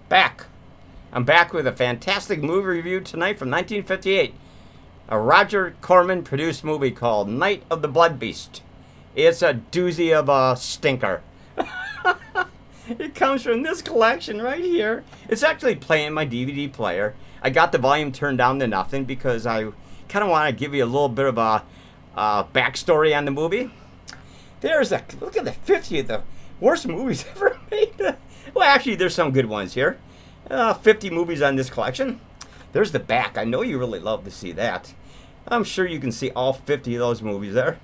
back. I'm back with a fantastic movie review tonight from 1958. A Roger Corman produced movie called Night of the Blood Beast. It's a doozy of a stinker. It comes from this collection right here. It's actually playing my DVD player. I got the volume turned down to nothing because I kind of want to give you a little bit of a backstory on the movie. Look at the 50 of the worst movies ever made. Well, actually, there's some good ones here. 50 movies on this collection. There's the back. I know you really love to see that. I'm sure you can see all 50 of those movies there.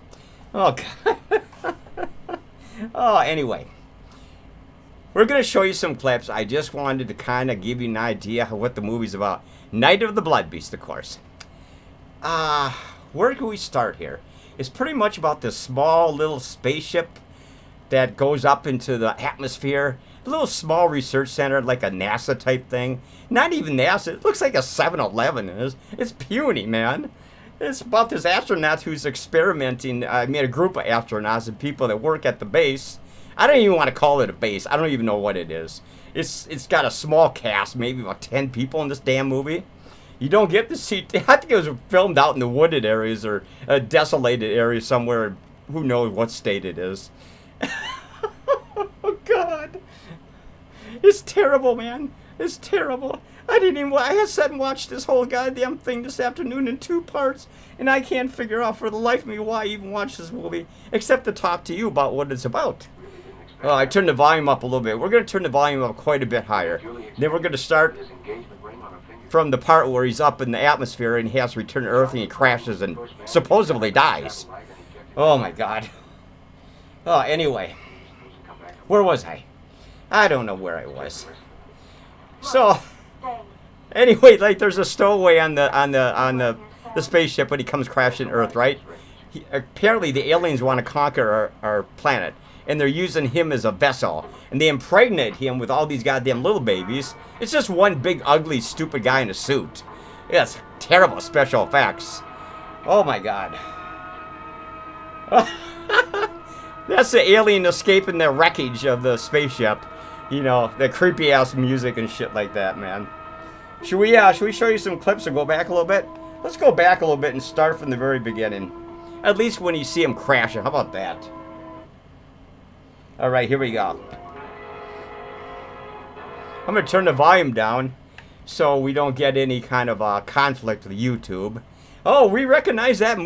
Oh, God. Oh, anyway. We're going to show you some clips. I just wanted to kind of give you an idea of what the movie's about. Night of the Blood Beast, of course. Where can we start here? It's pretty much about this small little spaceship that goes up into the atmosphere. A little small research center, like a NASA type thing. Not even NASA. It looks like a 7-Eleven. It's puny, man. It's about this astronaut who's experimenting. I mean, a group of astronauts and people that work at the base. I don't even want to call it a base. I don't even know what it is. It's got a small cast, maybe about 10 people in this damn movie. You don't get to see. I think it was filmed out in the wooded areas or a desolated area somewhere. Who knows what state it is. Oh, God. It's terrible, man. It's terrible. I sat and watched this whole goddamn thing this afternoon in 2 parts, and I can't figure out for the life of me why I even watch this movie, except to talk to you about what it's about. Oh, I turned the volume up a little bit. We're going to turn the volume up quite a bit higher. Then we're going to start from the part where he's up in the atmosphere and he has to return to Earth and he crashes and supposedly dies. Oh, my God. Oh, anyway. Where was I? I don't know where I was. So, anyway, like there's a stowaway on the spaceship when he comes crashing Earth, right? Apparently the aliens want to conquer our planet, and they're using him as a vessel, and they impregnate him with all these goddamn little babies. It's just one big ugly stupid guy in a suit. It's terrible special effects. Oh my God. That's the alien escaping the wreckage of the spaceship. You know, the creepy ass music and shit like that, man. Should we show you some clips or go back a little bit? Let's go back a little bit and start from the very beginning. At least when you see him crashing. How about that? All right, here we go. I'm going to turn the volume down so we don't get any kind of conflict with YouTube. Oh, we recognize that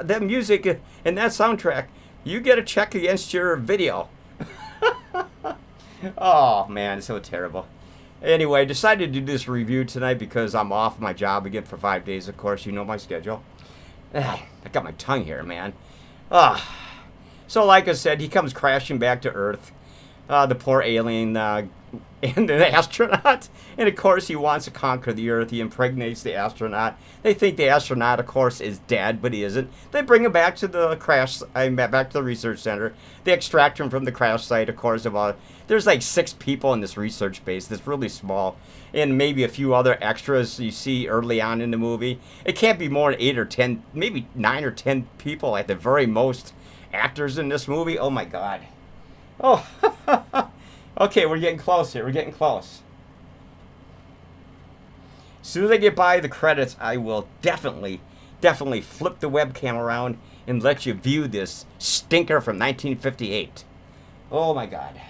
that music and that soundtrack. You get a check against your video. Oh, man, so terrible. Anyway, I decided to do this review tonight because I'm off my job again for 5 days, of course. You know my schedule. I got my tongue here, man. So, like I said, he comes crashing back to Earth. The poor alien and the astronaut. And, of course, he wants to conquer the Earth. He impregnates the astronaut. They think the astronaut, of course, is dead, but he isn't. They bring him back to the back to the research center. They extract him from the crash site, of course. There's like 6 people in this research base that's really small. And maybe a few other extras you see early on in the movie. It can't be more than 8 or 10, maybe 9 or 10 people at the very most actors in this movie. Oh, my God. Oh, okay, we're getting close here. We're getting close. As soon as I get by the credits, I will definitely flip the webcam around and let you view this stinker from 1958. Oh, my God.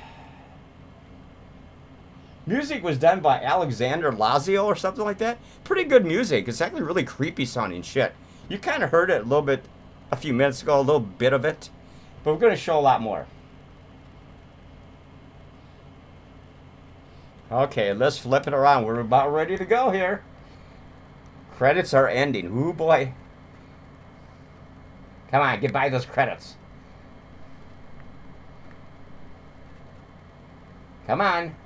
Music was done by Laszio or something like that. Pretty good music. It's actually really creepy sounding shit. You kind of heard it a little bit a few minutes ago, a little bit of it. But we're going to show a lot more. Okay, let's flip it around. We're about ready to go here. Credits are ending. Ooh, boy. Come on, get by those credits. Come on.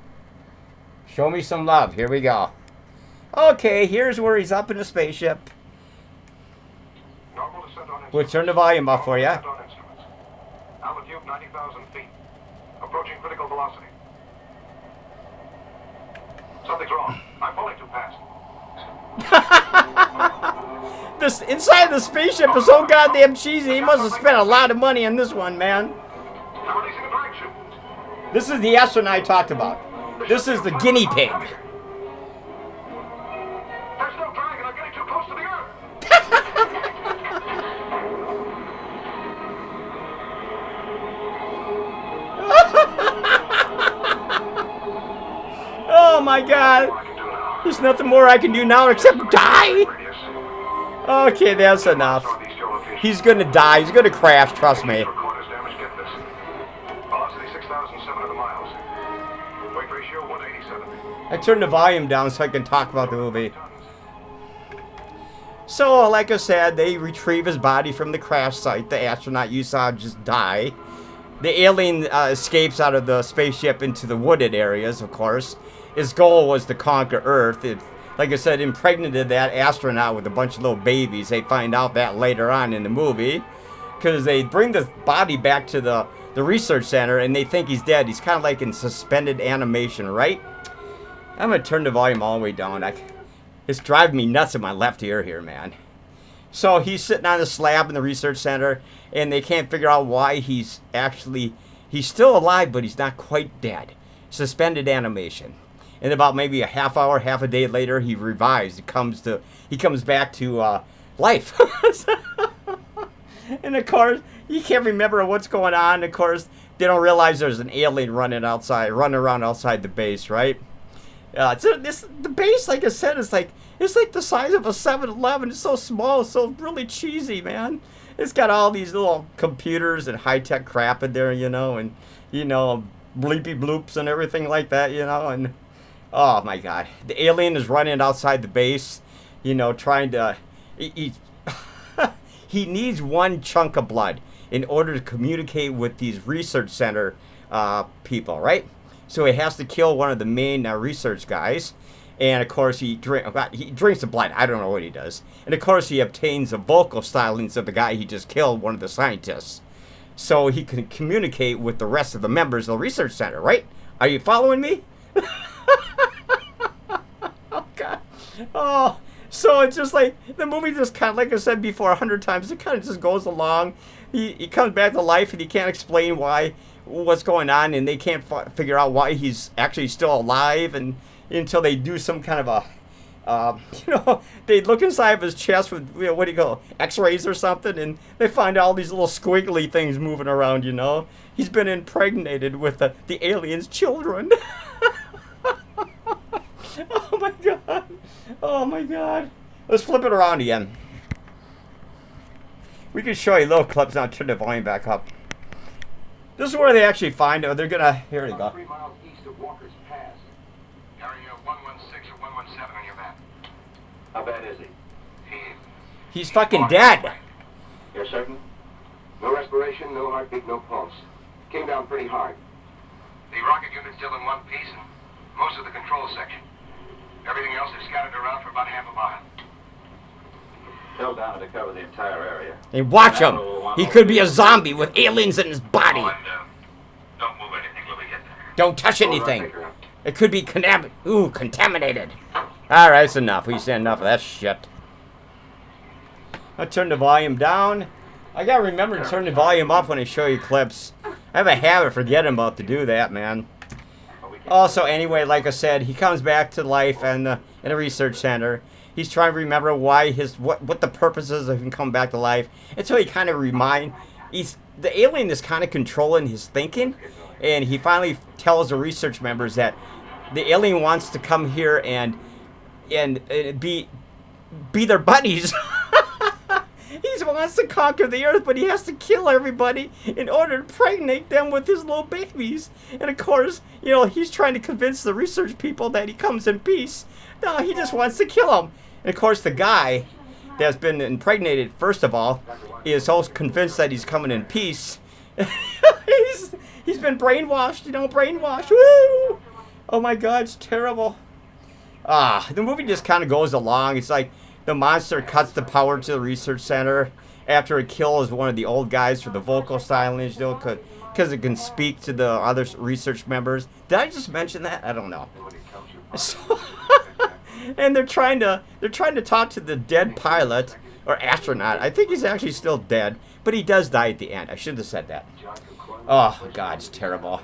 Show me some love. Here we go. Okay, here's where he's up in the spaceship. We'll turn the volume up for you. Altitude 90,000 feet. Approaching critical velocity. Something's wrong. I'm falling too fast. This inside the spaceship is so goddamn cheesy. He must have spent a lot of money on this one, man. I'm releasing a drag chute. This is the astronaut I talked about. This is the guinea pig. Oh my God. There's nothing more I can do now except die. Okay, that's enough. He's gonna die. He's gonna crash, trust me. I turned the volume down so I can talk about the movie. So, like I said, they retrieve his body from the crash site. The astronaut you saw just die. The alien escapes out of the spaceship into the wooded areas, of course. His goal was to conquer Earth. It, like I said, impregnated that astronaut with a bunch of little babies. They find out that later on in the movie. Because they bring the body back to the research center and they think he's dead. He's kind of like in suspended animation, right? I'm going to turn the volume all the way down. It's driving me nuts in my left ear here, man. So he's sitting on the slab in the research center, and they can't figure out why he's still alive, but he's not quite dead. Suspended animation. And about maybe a half hour, half a day later, he revives. He comes back to life. And of course, you can't remember what's going on. Of course, they don't realize there's an alien running around outside the base, right? The base, like I said, it's like the size of a 7-Eleven. It's so small, it's so really cheesy, man. It's got all these little computers and high-tech crap in there, and bleepy bloops and everything like that, and oh my God, the alien is running outside the base, trying to he needs one chunk of blood in order to communicate with these research center people, right? So he has to kill one of the main research guys. And, of course, he drinks the blood. I don't know what he does. And, of course, he obtains the vocal stylings of the guy he just killed, one of the scientists. So he can communicate with the rest of the members of the research center, right? Are you following me? Oh, God. Oh, so it's just like, the movie just kind of, like I said before 100 times, it kind of just goes along. He comes back to life, and he can't explain what's going on, and they can't figure out why he's actually still alive, and until they do some kind of a, they look inside of his chest with, what do you call it, x-rays or something, and they find all these little squiggly things moving around, He's been impregnated with the alien's children. Oh, my God. Oh, my God. Let's flip it around again. We can show you little clips now. Turn the volume back up. This is where they actually find it. They're gonna. Here we go. 3 miles east of Walker's Pass. Area 116 or 117 on your map. How bad is he? He's fucking dead. You're certain? No respiration, no heartbeat, no pulse. Came down pretty hard. The rocket unit's still in one piece and most of the control section. Everything else is scattered around for about half a mile. Held down to cover the entire area. Hey, watch him. He could be a zombie with aliens in his body. Oh, and, don't move anything till we get there. Don't touch anything. It could be contaminated. All right, it's enough. We said enough of that shit. I'll turn the volume down. I gotta remember to turn the volume up when I show you clips. I have a habit of forgetting about to do that, man. Also, anyway, like I said, he comes back to life in a research center. He's trying to remember why what the purpose is of him coming back to life. And so he kind of the alien is kind of controlling his thinking, and he finally tells the research members that the alien wants to come here and be their buddies. He wants to conquer the Earth, but he has to kill everybody in order to impregnate them with his little babies. And of course, he's trying to convince the research people that he comes in peace. No, he just wants to kill them. And of course, the guy that's been impregnated, first of all, is so convinced that he's coming in peace. He's been brainwashed, brainwashed. Woo! Oh my God, it's terrible. The movie just kind of goes along. It's like the monster cuts the power to the research center after it kills one of the old guys for the vocal stylings, because it can speak to the other research members. Did I just mention that? I don't know. So, and they're trying to talk to the dead pilot or astronaut. I think he's actually still dead, but he does die at the end. I shouldn't have said that. Oh God, it's terrible.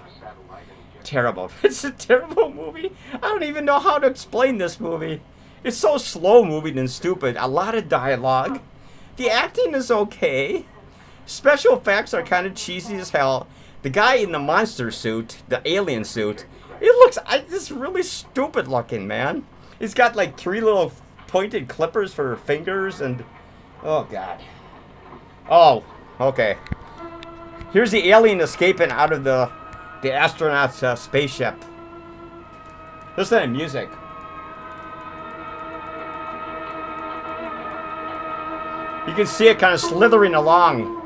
Terrible. It's a terrible movie. I don't even know how to explain this movie. It's so slow moving and stupid. A lot of dialogue. The acting is okay. Special effects are kind of cheesy as hell. The guy in the monster suit, the alien suit, This is really stupid looking, man. He's got like 3 little pointed clippers for fingers and... Oh, God. Oh, okay. Here's the alien escaping out of the astronaut's spaceship. Listen to music. You can see it kind of slithering along.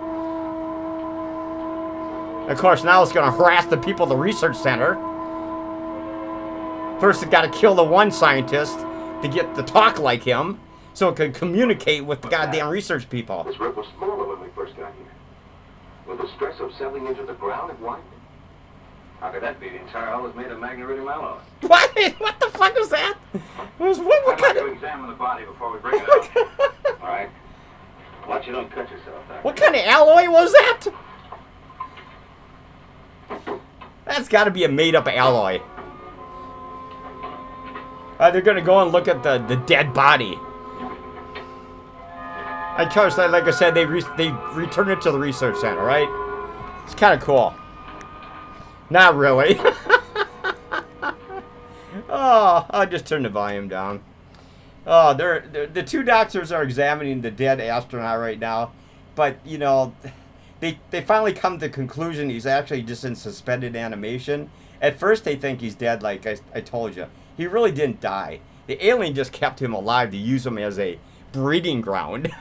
Of course, now it's going to harass the people at the research center. First, it got to kill the one scientist to get to talk like him, so it could communicate with the goddamn research people. This rip was smaller when we first got here. With the stress of settling into the ground, it widened. How could that be? The entire hull is made of magnesium alloy. What? What the fuck was that? What I'd kind like to examine the body before we bring it out. All right. Watch you don't cut yourself. What kind of alloy was that? That's got to be a made-up alloy. They're going to go and look at the dead body. Of course, like I said, they return it to the research center, right? It's kind of cool. Not really. Oh, I'll just turn the volume down. Oh, the 2 doctors are examining the dead astronaut right now. But, you know, they finally come to the conclusion he's actually just in suspended animation. At first, they think he's dead, like I told you. He really didn't die. The alien just kept him alive to use him as a breeding ground.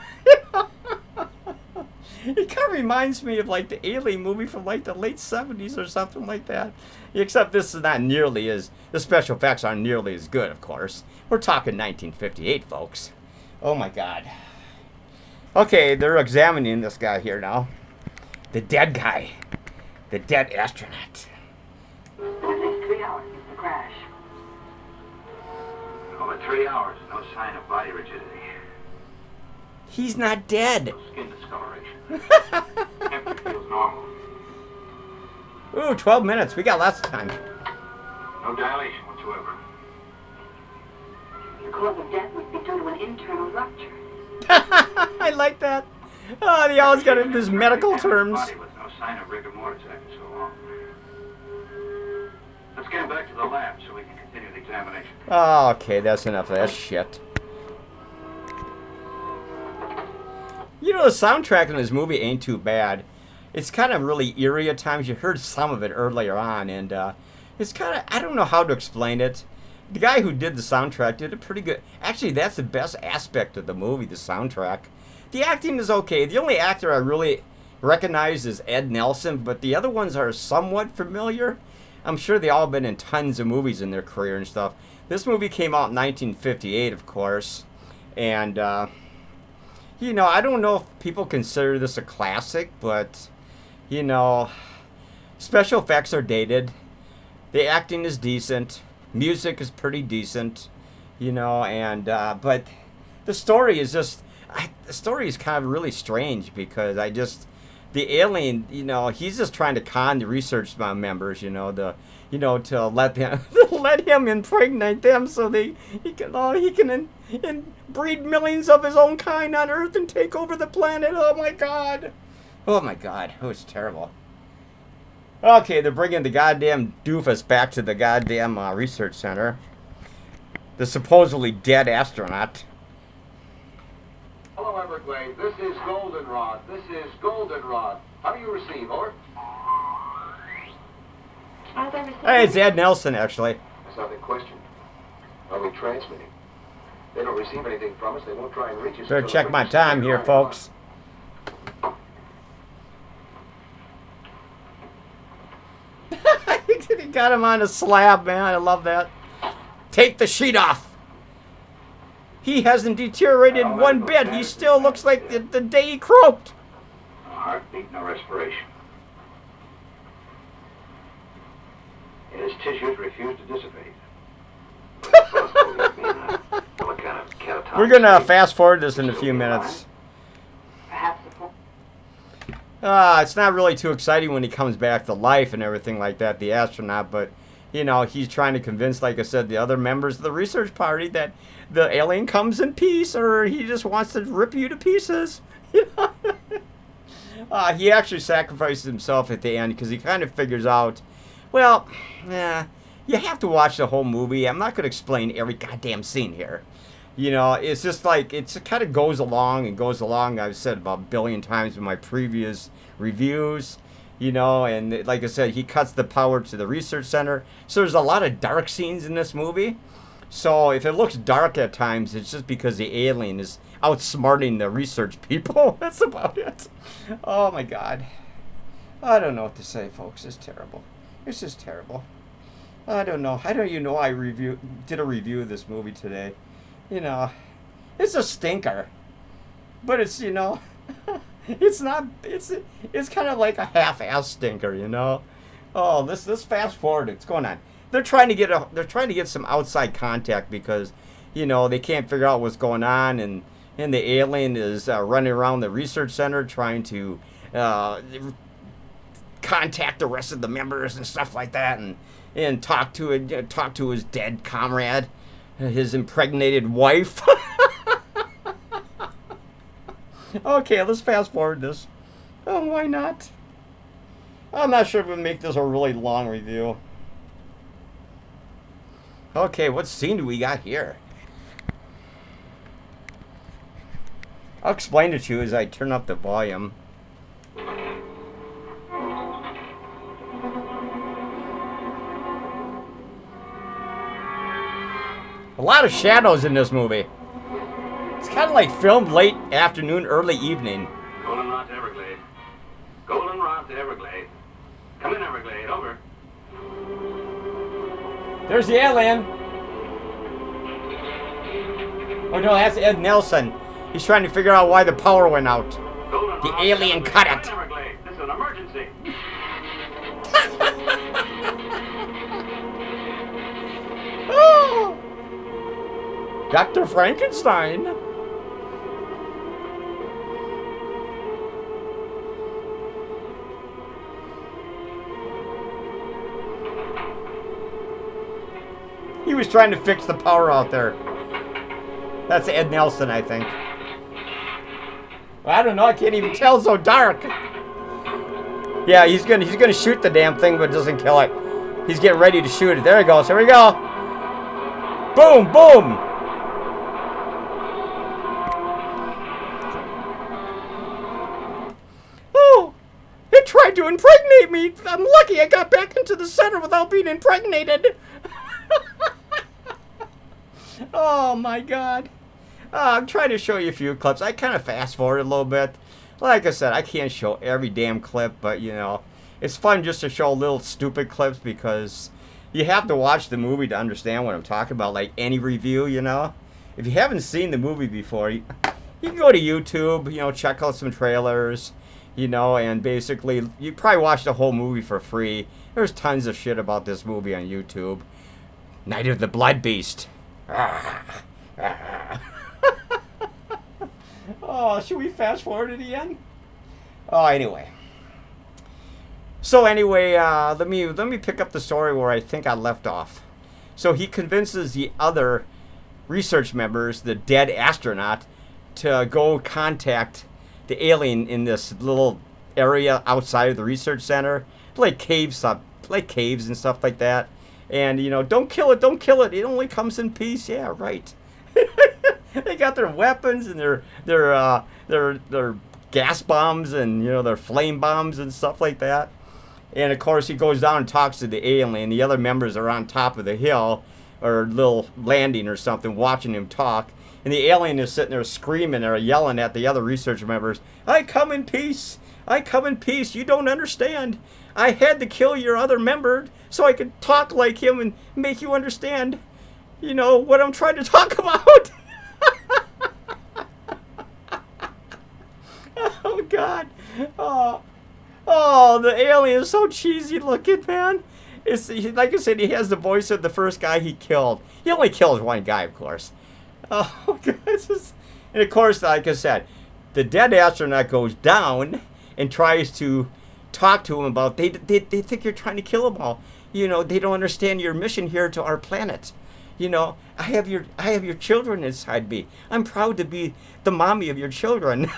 It kind of reminds me of like the Alien movie from like the late 70s or something like that. Except this is not nearly as... The special effects aren't nearly as good, of course. We're talking 1958, folks. Oh my God. Okay, they're examining this guy here now. The dead guy. The dead astronaut. At least 3 hours since the crash. Over 3 hours, no sign of body rigidity. He's not dead. No skin discoloration. Temperature feels normal. Ooh, 12 minutes. We got lots of time. No dilation whatsoever. The cause of death must be due to an internal rupture. I like that. Oh, they always got into these medical terms. Body with no sign of rigor mortis after so long. Let's get him back to the lab so we can continue the examination. Oh, okay, that's enough of that shit. You know, the soundtrack in this movie ain't too bad. It's kind of really eerie at times. You heard some of it earlier on, and it's kind of... I don't know how to explain it. The guy who did the soundtrack did a pretty good... Actually, that's the best aspect of the movie, the soundtrack. The acting is okay. The only actor I really recognize is Ed Nelson, but the other ones are somewhat familiar. I'm sure they all been in tons of movies in their career and stuff. This movie came out in 1958, of course, and... you know, I don't know if people consider this a classic, but, you know, special effects are dated. The acting is decent. Music is pretty decent, you know, and, but the story is just, the story is kind of really strange because the alien, you know, he's just trying to con the research members, you know, to let them, let him impregnate them so he can breed millions of his own kind on Earth and take over the planet. Oh my God. Oh my God. Oh, it's terrible. Okay, they're bringing the goddamn doofus back to the goddamn research center. The supposedly dead astronaut. Hello, Everglades. This is Goldenrod. This is Goldenrod. How do you receive, over? Hey, it's Ed Nelson, actually. That's not the question. Are we transmitting? They don't receive anything from us. They won't try and reach us. Better check my time here, folks. He got him on a slab, man. I love that. Take the sheet off. He hasn't deteriorated one bit. He still looks like the day he croaked. No heartbeat, no respiration. And his tissues refuse to dissipate. We're gonna fast forward this in a few minutes. It's not really too exciting when he comes back to life and everything like that, the astronaut, but, you know, he's trying to convince, like I said, the other members of the research party that the alien comes in peace, or he just wants to rip you to pieces. He actually sacrifices himself at the end because he kind of figures out, well, yeah, you have to watch the whole movie. I'm not going to explain every goddamn scene here. You know, it's just like, it kind of goes along and goes along. I've said about a billion times in my previous reviews, you know, and like I said, he cuts the power to the research center. So there's a lot of dark scenes in this movie. So if it looks dark at times, it's just because the alien is outsmarting the research people. That's about it. Oh my God. I don't know what to say, folks. It's terrible. It's just terrible. I don't know. I don't even know I did a review of this movie today. You know, it's a stinker. But it's, you know, it's not, it's kind of like a half-ass stinker, you know. Oh, let's fast forward. What's going on? They're trying to get some outside contact because, you know, they can't figure out what's going on, and the alien is running around the research center trying to contact the rest of the members and stuff like that, and talk to his dead comrade, his impregnated wife. Okay, let's fast forward this. Oh, why not? I'm not sure if we'll make this a really long review. Okay, what scene do we got here? I'll explain it to you as I turn up the volume. A lot of shadows in this movie. It's kind of like filmed late afternoon, early evening. Goldenrod to Everglade. Goldenrod to Everglade. Come in, Everglade. Over. There's the alien. Oh no, that's Ed Nelson. He's trying to figure out why the power went out. The alien cut it. Everglade. This is an emergency. Oh! Dr. Frankenstein. He was trying to fix the power out there. That's Ed Nelson, I think. I don't know. I can't even tell. It's so dark. Yeah, he's gonna shoot the damn thing, but doesn't kill it. He's getting ready to shoot it. There he goes. Here we go. Boom, boom. Oh, it tried to impregnate me. I'm lucky I got back into the center without being impregnated. Oh my God. I'm trying to show you a few clips. I kind of fast forward a little bit. Like I said, I can't show every damn clip, but you know, it's fun just to show little stupid clips because you have to watch the movie to understand what I'm talking about, like any review, you know. If you haven't seen the movie before, you can go to YouTube, you know, check out some trailers, you know, and basically you probably watch the whole movie for free. There's tons of shit about this movie on YouTube. Night of the Blood Beast. Oh, should we fast forward it again? Oh, anyway. So anyway, let me pick up the story where I think I left off. So he convinces the other research members, the dead astronaut, to go contact the alien in this little area outside of the research center, like caves and stuff like that. And you know, don't kill it, don't kill it. It only comes in peace. Yeah, right. They got their weapons and their gas bombs and you know their flame bombs and stuff like that. And of course, he goes down and talks to the alien. The other members are on top of the hill or little landing or something, watching him talk. And the alien is sitting there screaming or yelling at the other research members, "I come in peace. I come in peace. You don't understand. I had to kill your other member so I could talk like him and make you understand, you know, what I'm trying to talk about." Oh, God. Oh, the alien is so cheesy looking, man. Like I said, he has the voice of the first guy he killed. He only kills one guy, of course. Oh, God. And, of course, like I said, the dead astronaut goes down and tries to talk to him about they think you're trying to kill them all. You know, they don't understand your mission here to our planet. You know, I have your children inside me. I'm proud to be the mommy of your children.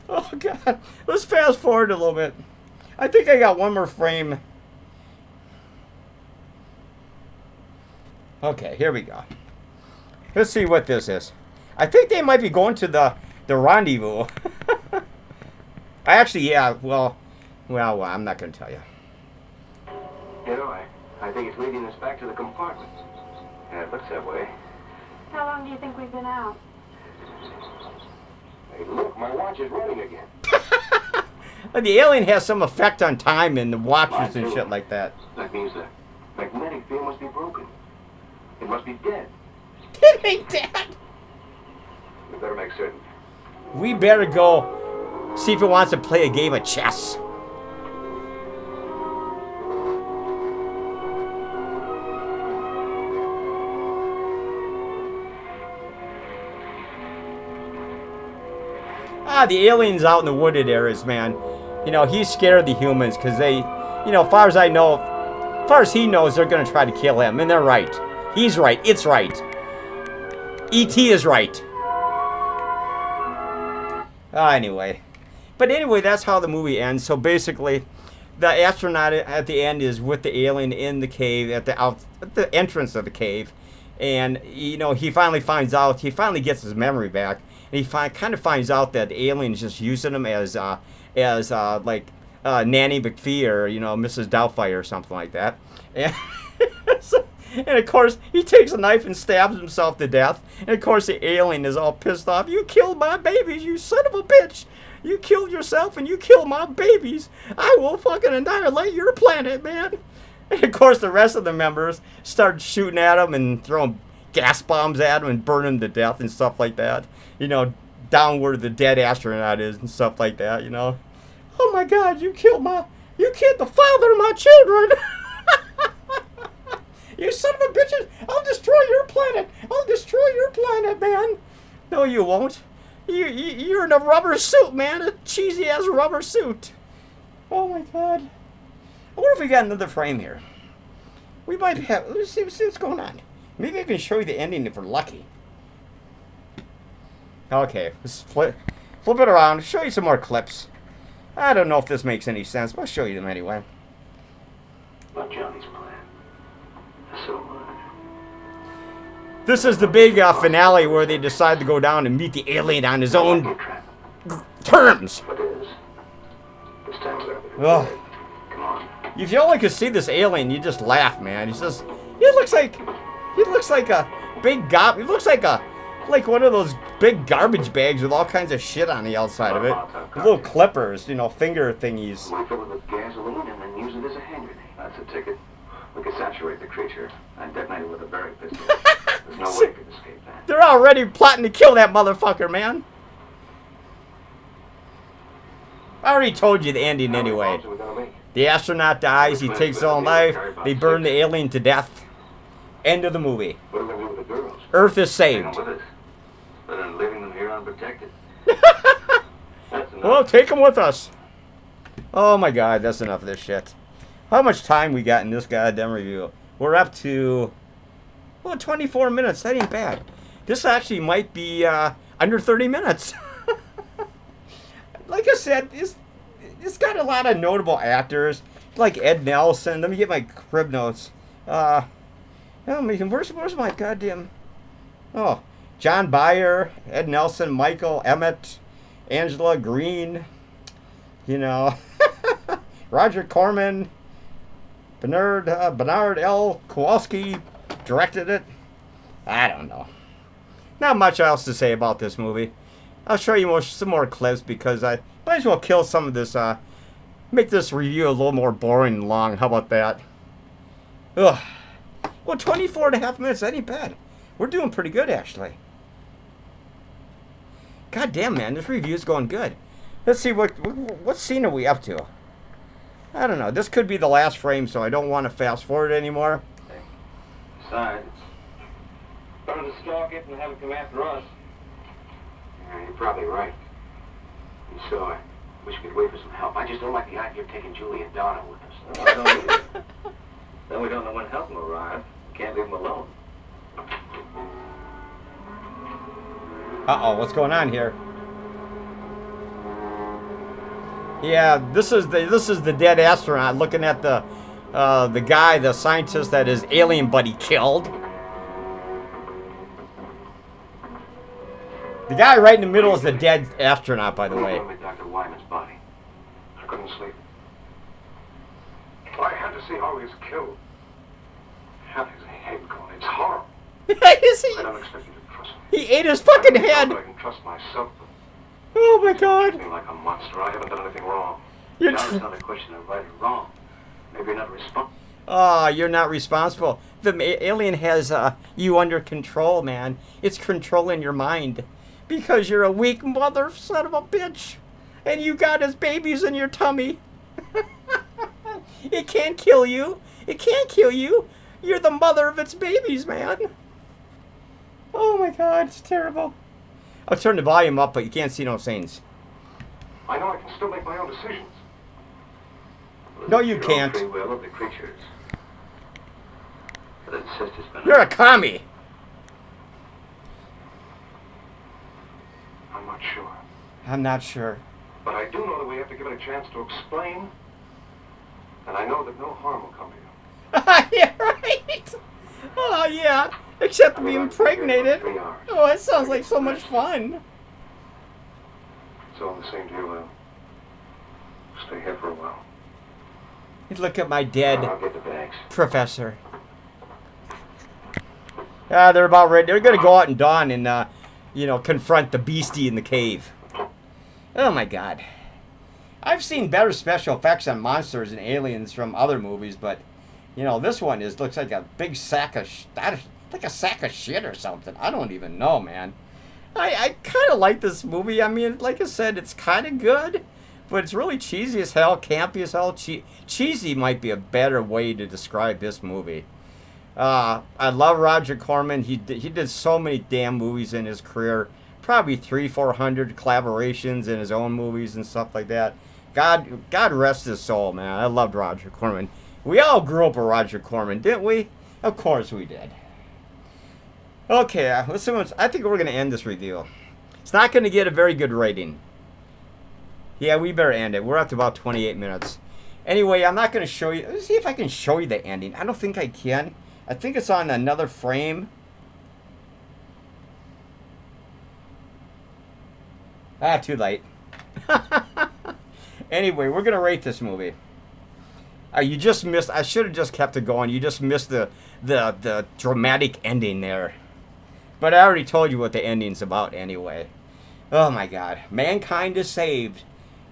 Oh God. Let's fast forward a little bit. I think I got one more frame. Okay, here we go. Let's see what this is. I think they might be going to the rendezvous. Actually, yeah, well, I'm not going to tell you. You know, I think it's leading us back to the compartment. Yeah, it looks that way. How long do you think we've been out? Hey, look, my watch is running again. The alien has some effect on time and the watches and shit like that. That means the magnetic field must be broken. It must be dead. It ain't dead. We better make certain. We better go see if it wants to play a game of chess. The aliens out in the wooded areas, man. You know, he's scared of the humans because they, you know, far as I know, far as he knows, they're going to try to kill him. And they're right. He's right. It's right. E.T. is right. Anyway. But anyway, that's how the movie ends. So basically, the astronaut at the end is with the alien in the cave, at the entrance of the cave. And, you know, he finally finds out, he finally gets his memory back. And he kind of finds out that the alien is just using him as like Nanny McPhee or, you know, Mrs. Doubtfire or something like that. And, and of course, he takes a knife and stabs himself to death. And of course, the alien is all pissed off. You killed my babies, you son of a bitch. You killed yourself and you killed my babies. I will fucking annihilate your planet, man. And of course, the rest of the members start shooting at him and throwing gas bombs at him and burn him to death and stuff like that. You know, down where the dead astronaut is and stuff like that, you know. Oh my God, you killed the father of my children. You son of a bitches, I'll destroy your planet. I'll destroy your planet, man. No, you won't. You're in a rubber suit, man. A cheesy ass rubber suit. Oh my God. I wonder if we got another frame here. We might have. Let's see what's going on. Maybe I can show you the ending if we're lucky. Okay, let's flip it around. Show you some more clips. I don't know if this makes any sense, but I'll show you them anyway. But Johnny's plan. So much. This is the big finale where they decide to go down and meet the alien on his own terms. What is? This time Ugh. Come on. If you only could see this alien, you just laugh, man. He looks like a big gob. He looks like one of those big garbage bags with all kinds of shit on the outside of it. Little clippers, you know, finger thingies. We fill it with gasoline and then use it as a hand grenade. That's a ticket. We can saturate the creature and detonate it with a Baer pistol. There's no way it could escape that. They're already plotting to kill that motherfucker, man. I already told you the ending anyway. The astronaut dies, he takes his own life, they burn the alien to death. End of the movie. What are we going to do with the girls? Earth is saved. With us. Better than leaving them here unprotected. That's enough. Well, take them with us. Oh my God, that's enough of this shit. How much time we got in this goddamn review? We're up to, well, 24 minutes. That ain't bad. This actually might be under 30 minutes. Like I said, it's got a lot of notable actors, like Ed Nelson. Let me get my crib notes. Oh, where's my goddamn... Oh, John Baer, Ed Nelson, Michael, Emmet, Angela, Greene, you know, Roger Corman, Bernard L. Kolwalski directed it. I don't know. Not much else to say about this movie. I'll show you some more clips because I might as well kill some of this, make this review a little more boring and long. How about that? Ugh. Well, 24 and a half minutes, that ain't bad. We're doing pretty good, actually. God damn, man, this review's going good. Let's see, what scene are we up to? I don't know. This could be the last frame, so I don't want to fast forward anymore. Besides, better to stalk it and have it come after us. Yeah, you're probably right. And so I wish we could wait for some help. I just don't like the idea of taking Julie and Donna with us. No, I don't either. Then we don't know when help will arrive. Can't leave them alone. Uh-oh, what's going on here? Yeah, this is the dead astronaut looking at the guy, the scientist that his alien buddy killed. The guy right in the middle is the dead astronaut, by the way. With Dr. Wyman's body. I couldn't sleep. I had to see how he was killed. Half his head gone. It's horrible. I don't expect you to trust me. He ate his fucking head. I can trust myself, but Oh my god. I'm like a monster. I haven't done anything wrong. You're Now it's not a question of right or wrong. Maybe you're not responsible. Oh, you're not responsible. The alien has you under control, man. It's controlling your mind. Because you're a weak mother son of a bitch. And you got his babies in your tummy. It can't kill you. It can't kill you. You're the mother of its babies, man. Oh my god, it's terrible. I'll turn the volume up, but you can't see no scenes. I know I can still make my own decisions. No, you can't. Free will of the creatures. But it insists it's been. You're a commie. I'm not sure. I'm not sure. But I do know that we have to give it a chance to explain. And I know that no harm will come to you. Yeah, right. Oh, yeah. Except to be impregnated. Oh, that sounds like so much fun. It's all the same to you. I'll stay here for a while. Look at my dead I'll get the bags. professor. They're about ready. They're going to go out and dawn and, confront the beastie in the cave. Oh, my God. I've seen better special effects on monsters and aliens from other movies, but, this one looks like a big sack of like a sack of shit or something. I don't even know, man. I kind of like this movie. I mean, like I said, it's kind of good, but it's really cheesy as hell, campy as hell. Cheesy might be a better way to describe this movie. I love Roger Corman. He did so many damn movies in his career. Probably 300-400 collaborations in his own movies and stuff like that. God rest his soul, man. I loved Roger Corman. We all grew up with Roger Corman, didn't we? Of course we did. Okay, I think we're going to end this review. It's not going to get a very good rating. Yeah, we better end it. We're up to about 28 minutes. Anyway, I'm not going to show you. Let's see if I can show you the ending. I don't think I can. I think it's on another frame. Too late. Anyway, we're going to rate this movie. You just missed. I should have just kept it going. You just missed the dramatic ending there. But I already told you what the ending's about anyway. Oh my God. Mankind is saved.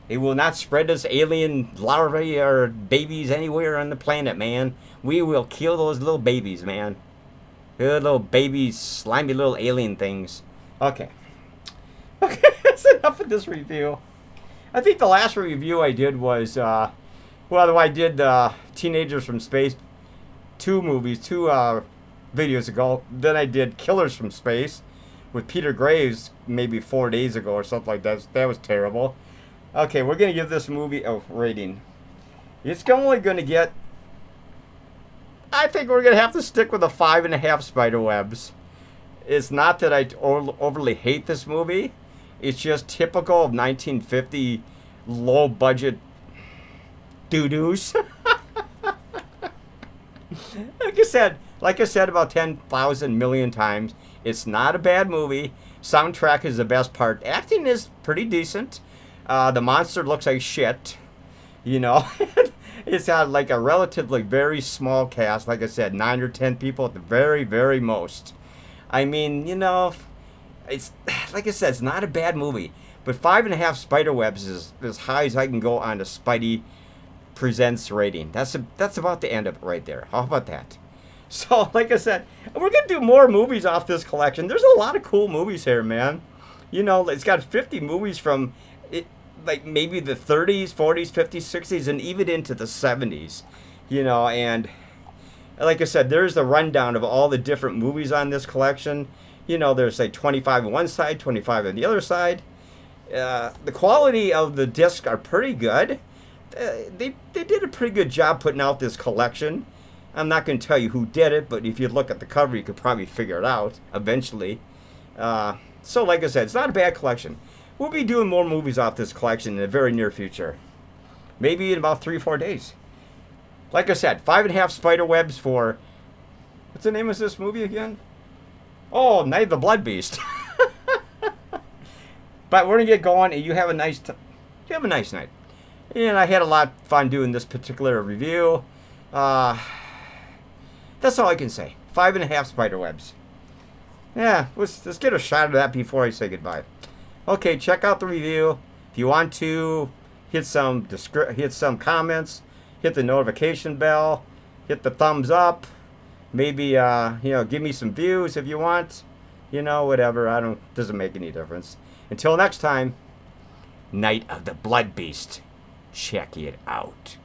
They will not spread this alien larvae or babies anywhere on the planet, man. We will kill those little babies, man. Good little babies, slimy little alien things. Okay. Okay, that's enough of this review. I think the last review I did was, I did Teenagers from Space, two videos ago. Then I did Killers from Space with Peter Graves maybe 4 days ago or something like that. That was terrible. Okay, we're going to give this movie a rating. It's only going to get... I think we're going to have to stick with a 5.5 Spiderwebs. It's not that I overly hate this movie. It's just typical of 1950 low-budget doo-doos. Like I said about 10,000 million times, it's not a bad movie. Soundtrack is the best part. Acting is pretty decent. The monster looks like shit. It's got like a relatively very small cast. Like I said, 9 or 10 people at the very, very most. I mean, it's like I said, it's not a bad movie. But 5.5 Spiderwebs is as high as I can go on the Spidey Presents rating. That's about the end of it right there. How about that? So, like I said, we're going to do more movies off this collection. There's a lot of cool movies here, man. It's got 50 movies from, like, maybe the 30s, 40s, 50s, 60s, and even into the 70s. And like I said, there's the rundown of all the different movies on this collection. There's like 25 on one side, 25 on the other side. The quality of the discs are pretty good. They did a pretty good job putting out this collection. I'm not going to tell you who did it, but if you look at the cover, you could probably figure it out eventually. So like I said, it's not a bad collection. We'll be doing more movies off this collection in the very near future. Maybe in about 3 or 4 days. Like I said, 5.5 Spiderwebs for... What's the name of this movie again? Oh, Night of the Blood Beast. But we're gonna get going, and you have a nice night. And I had a lot of fun doing this particular review. That's all I can say. 5.5 spiderwebs. Yeah, let's get a shot of that before I say goodbye. Okay, check out the review. If you want to, hit some comments, hit the notification bell, hit the thumbs up. Maybe give me some views if you want. Whatever. Doesn't make any difference. Until next time, Night of the Blood Beast. Check it out.